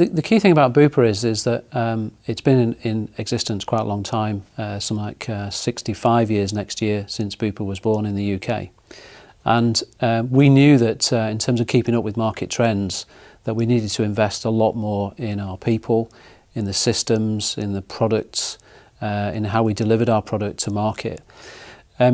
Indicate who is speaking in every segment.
Speaker 1: The key thing about Bupa is that it's been in existence quite a long time, something like 65 years next year since Bupa was born in the UK. And we knew that in terms of keeping up with market trends, that we needed to invest a lot more in our people, in the systems, in the products, in how we delivered our product to market.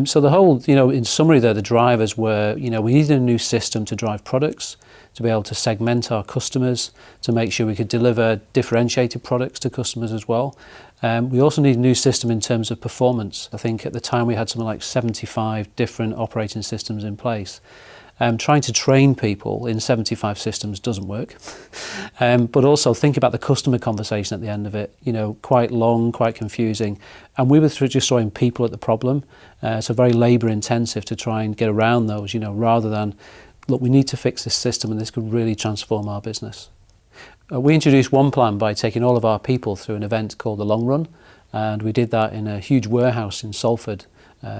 Speaker 1: So the whole, in summary there, the drivers were, we needed a new system to drive products, to be able to segment our customers, to make sure we could deliver differentiated products to customers as well. We also need a new system in terms of performance. I think at the time we had something like 75 different operating systems in place. Trying to train people in 75 systems doesn't work. But also think about the customer conversation at the end of it, quite long, quite confusing. And we were just throwing people at the problem. So very labour intensive to try and get around those, rather than, look, we need to fix this system and this could really transform our business. We introduced one plan by taking all of our people through an event called the Long Run, and we did that in a huge warehouse in Salford,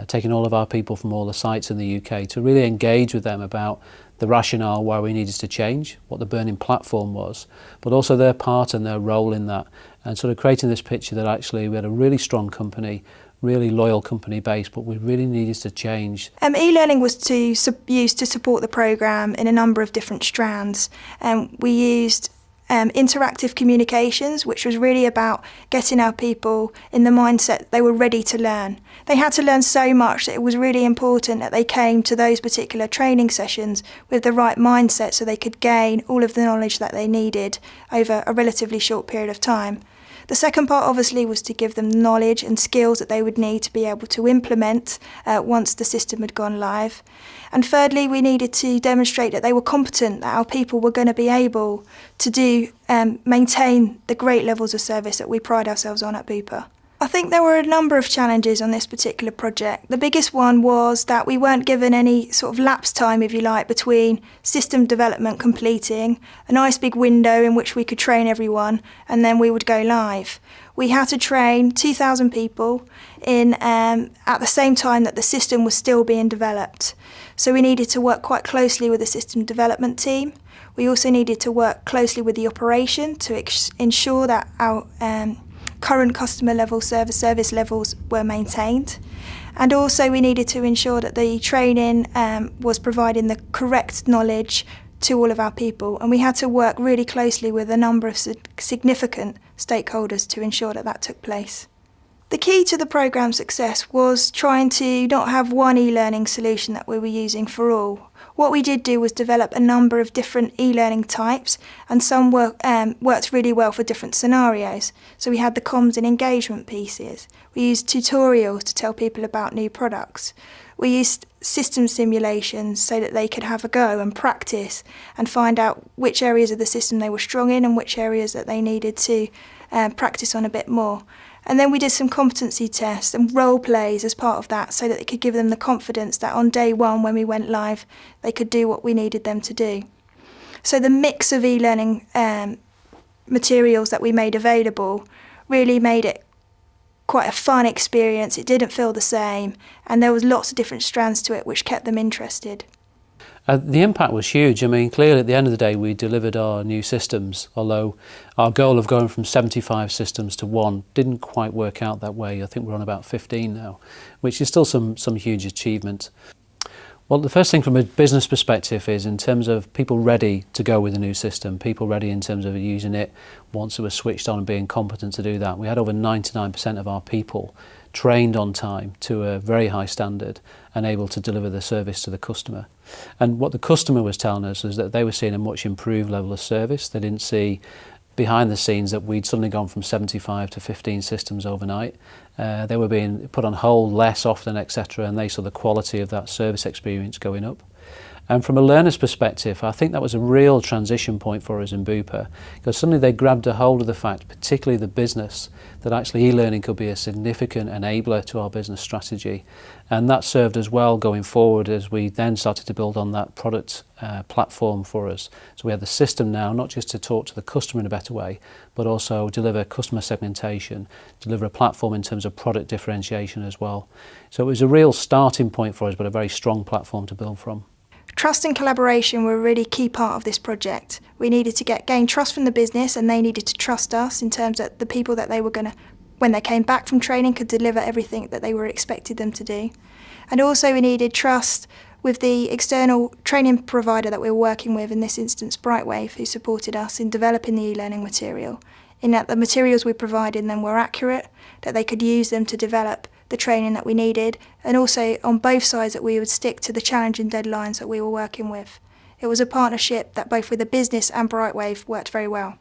Speaker 1: taking all of our people from all the sites in the UK to really engage with them about the rationale why we needed to change, what the burning platform was, but also their part and their role in that, and sort of creating this picture that actually we had a really strong company, really loyal company base, but we really needed to change.
Speaker 2: E-learning was used to support the programme in a number of different strands. We used interactive communications, which was really about getting our people in the mindset they were ready to learn. They had to learn so much that it was really important that they came to those particular training sessions with the right mindset so they could gain all of the knowledge that they needed over a relatively short period of time. The second part obviously was to give them knowledge and skills that they would need to be able to implement once the system had gone live. And thirdly, we needed to demonstrate that they were competent, that our people were going to be able to maintain the great levels of service that we pride ourselves on at Bupa. I think there were a number of challenges on this particular project. The biggest one was that we weren't given any sort of lapse time, if you like, between system development completing, a nice big window in which we could train everyone, and then we would go live. We had to train 2,000 people at the same time that the system was still being developed. So we needed to work quite closely with the system development team. We also needed to work closely with the operation to ensure that our current customer level service levels were maintained. And also we needed to ensure that the training was providing the correct knowledge to all of our people, and we had to work really closely with a number of significant stakeholders to ensure that that took place. The key to the programme's success was trying to not have one e-learning solution that we were using for all. What we did do was develop a number of different e-learning types, and some worked really well for different scenarios. So we had the comms and engagement pieces. We used tutorials to tell people about new products. We used system simulations so that they could have a go and practice and find out which areas of the system they were strong in and which areas that they needed to practice on a bit more. And then we did some competency tests and role plays as part of that so that it could give them the confidence that on day one when we went live, they could do what we needed them to do. So the mix of e-learning materials that we made available really made it quite a fun experience. It didn't feel the same, and there was lots of different strands to it which kept them interested.
Speaker 1: The impact was huge. I mean, clearly at the end of the day, we delivered our new systems, although our goal of going from 75 systems to one didn't quite work out that way. I think we're on about 15 now, which is still some huge achievement. Well, the first thing from a business perspective is in terms of people ready to go with a new system, people ready in terms of using it once it was switched on and being competent to do that. We had over 99% of our people trained on time to a very high standard and able to deliver the service to the customer. And what the customer was telling us was that they were seeing a much improved level of service. They didn't see behind the scenes that we'd suddenly gone from 75 to 15 systems overnight. They were being put on hold less often, etc., and they saw the quality of that service experience going up. And from a learner's perspective, I think that was a real transition point for us in Bupa, because suddenly they grabbed a hold of the fact, particularly the business, that actually e-learning could be a significant enabler to our business strategy. And that served us well going forward as we then started to build on that product platform for us. So we have the system now, not just to talk to the customer in a better way, but also deliver customer segmentation, deliver a platform in terms of product differentiation as well. So it was a real starting point for us, but a very strong platform to build from.
Speaker 2: Trust and collaboration were a really key part of this project. We needed to gain trust from the business, and they needed to trust us in terms of the people that they were going to, when they came back from training, could deliver everything that they were expected them to do. And also we needed trust with the external training provider that we were working with, in this instance Brightwave, who supported us in developing the e-learning material, in that the materials we provided them were accurate, that they could use them to develop the training that we needed, and also on both sides that we would stick to the challenging deadlines that we were working with. It was a partnership that both with the business and Brightwave worked very well.